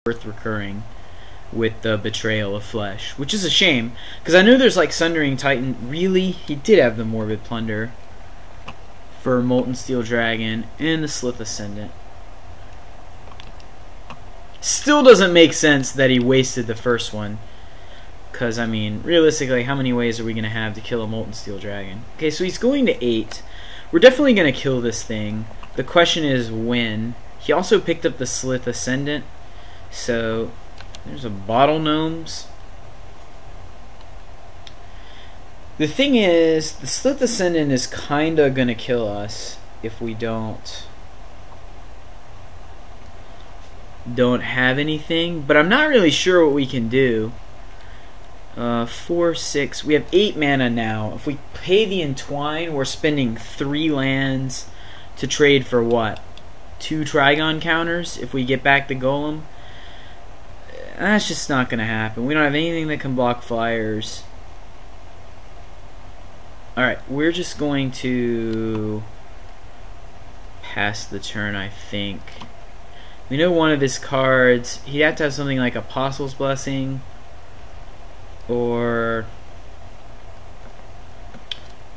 worth recurring with the Betrayal of Flesh, which is a shame, because I know there's like Sundering Titan. Really, he did have the Morbid Plunder for Molten Steel Dragon and the Slith Ascendant. Still doesn't make sense that he wasted the first one, because I mean, realistically, how many ways are we going to have to kill a Molten Steel Dragon? Okay, so he's going to 8. We're definitely going to kill this thing. The question is when. He also picked up the Slith Ascendant, so there's a Bottle Gnomes. The thing is, the Slith Ascendant is kinda gonna kill us if we don't have anything, but I'm not really sure what we can do. 4, 6, we have 8 mana now. If we pay the Entwine, we're spending 3 lands to trade for what? 2 Trigon counters if we get back the Golem. That's just not gonna happen. We don't have anything that can block flyers. Alright, we're just going to pass the turn, I think. We know one of his cards, he'd have to have something like Apostle's Blessing or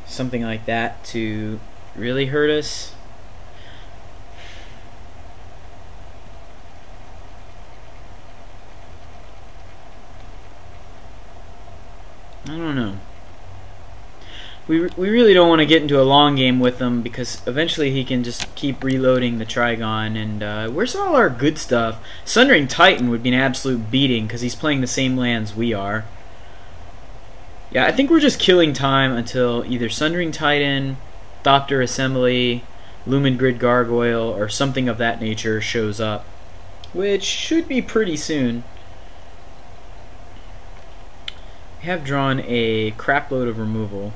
something like that to really hurt us. I don't know. We really don't want to get into a long game with him, because eventually he can just keep reloading the Trigon, and where's all our good stuff? Sundering Titan would be an absolute beating, because he's playing the same lands we are. Yeah, I think we're just killing time until either Sundering Titan, Thopter Assembly, Lumen Grid Gargoyle, or something of that nature shows up, which should be pretty soon. We have drawn a crap load of removal.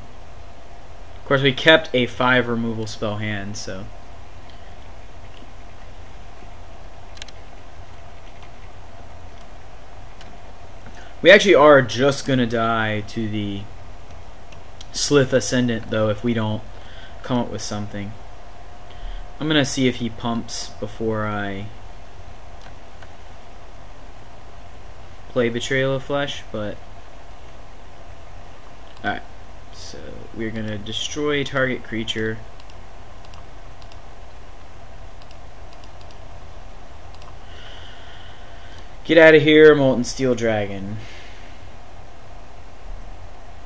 Of course, we kept a 5 removal spell hand, so. We actually are just going to die to the Slith Ascendant, though, if we don't come up with something. I'm going to see if he pumps before I play Betrayal of Flesh, but. Alright. So we're going to destroy target creature. Get out of here, Molten Steel Dragon.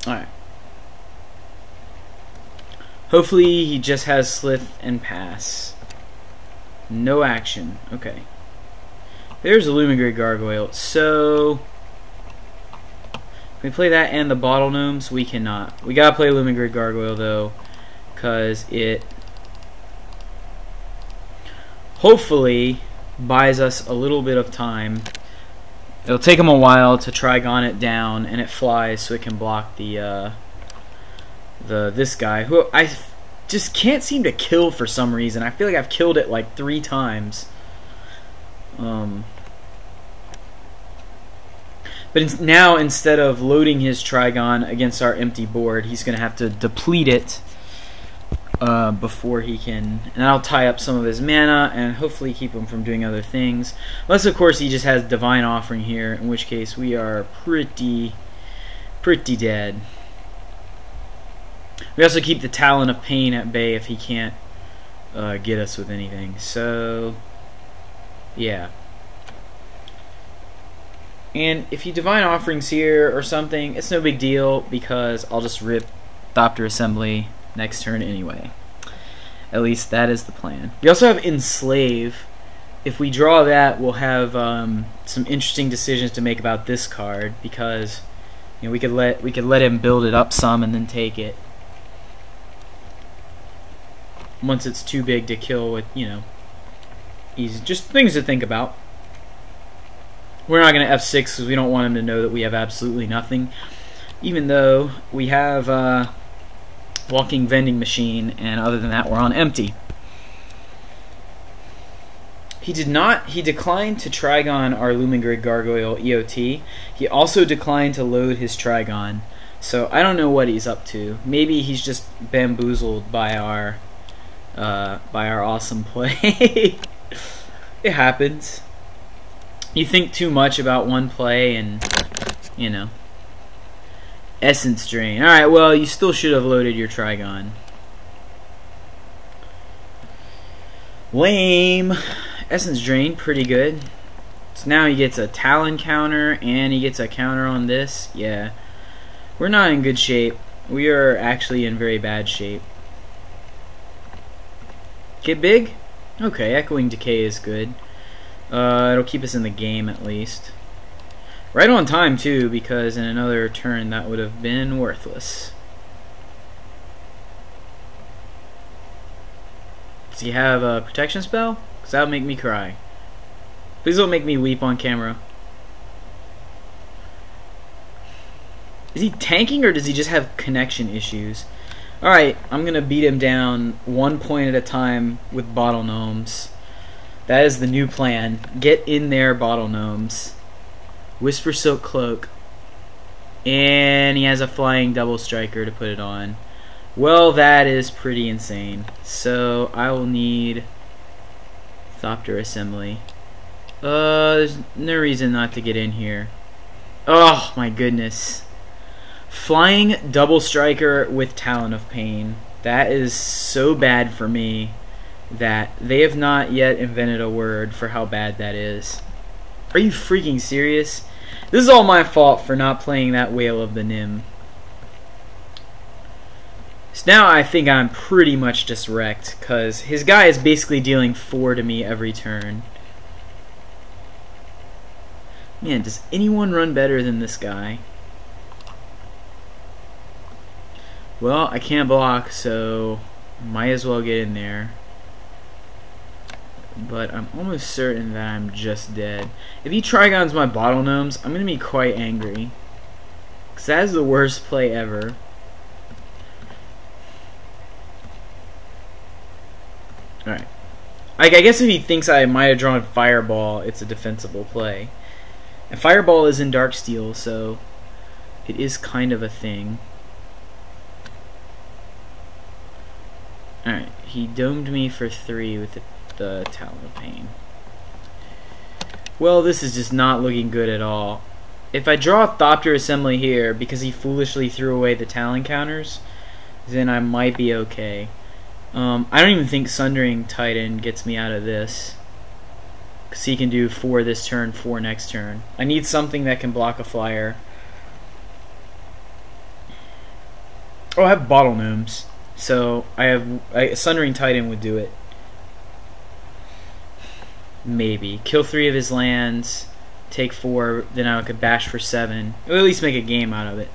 Alright. Hopefully he just has Slith and pass. No action. Okay. There's a Lumen Grid Gargoyle. So can we play that and the Bottle Gnomes? We cannot. We gotta play Lumen Grid Gargoyle though, because it hopefully buys us a little bit of time. It'll take him a while to Trigon it down, and it flies so it can block the this guy, who I just can't seem to kill for some reason. I feel like I've killed it like 3 times. But now, instead of loading his Trigon against our empty board, he's going to have to deplete it before he can. And I'll tie up some of his mana and hopefully keep him from doing other things. Unless, of course, he just has Divine Offering here, in which case we are pretty dead. We also keep the Talon of Pain at bay if he can't get us with anything. So, yeah. And if he Divine Offerings here or something, it's no big deal, because I'll just rip Thopter Assembly next turn anyway. At least that is the plan. We also have Enslave. If we draw that, we'll have some interesting decisions to make about this card, because you know we could let him build it up some and then take it. Once it's too big to kill with, you know, easy. Just things to think about. We're not going to F6 because we don't want him to know that we have absolutely nothing, even though we have Walking Vending Machine, and other than that we're on empty. He declined to Trigon our Lumen Grid Gargoyle EOT. He also declined to load his Trigon, so I don't know what he's up to. Maybe he's just bamboozled by our awesome play. It happens. You think too much about one play and, you know. Essence Drain. Alright, well, you still should have loaded your Trigon. Lame. Essence Drain, pretty good. So now he gets a Talon counter, and he gets a counter on this. Yeah. We're not in good shape. We are actually in very bad shape. Get big? Okay, Echoing Decay is good. It'll keep us in the game at least. Right on time too, because in another turn that would have been worthless. Does he have a protection spell? Because that would make me cry. Please don't make me weep on camera. Is he tanking or does he just have connection issues? Alright, I'm going to beat him down 1 point at a time with Bottle Gnomes. That is the new plan. Get in there, Bottle Gnomes. Whisper Silk Cloak. And he has a Flying Double Striker to put it on. Well, that is pretty insane. So, I will need Thopter Assembly. There's no reason not to get in here. Oh, my goodness. Flying Double Striker with Talon of Pain. That is so bad for me that they have not yet invented a word for how bad that is. Are you freaking serious? This is all my fault for not playing that Whale of the Nim. So now I think I'm pretty much just wrecked, because his guy is basically dealing 4 to me every turn. Man, does anyone run better than this guy? Well, I can't block, so might as well get in there. But I'm almost certain that I'm just dead. If he Trigons my Bottle Gnomes, I'm going to be quite angry. Because that is the worst play ever. Alright. I guess if he thinks I might have drawn Fireball, it's a defensible play. And Fireball is in Darksteel, so it is kind of a thing. Alright, he domed me for 3 with the Talon of Pain. Well, this is just not looking good at all. If I draw a Thopter Assembly here because he foolishly threw away the Talon counters, then I might be okay. I don't even think Sundering Titan gets me out of this, because he can do 4 this turn, 4 next turn. I need something that can block a flyer. Oh, I have Bottle Gnomes. So Sundering Titan would do it. Maybe. Kill 3 of his lands, take 4, then I could bash for 7. Or at least make a game out of it.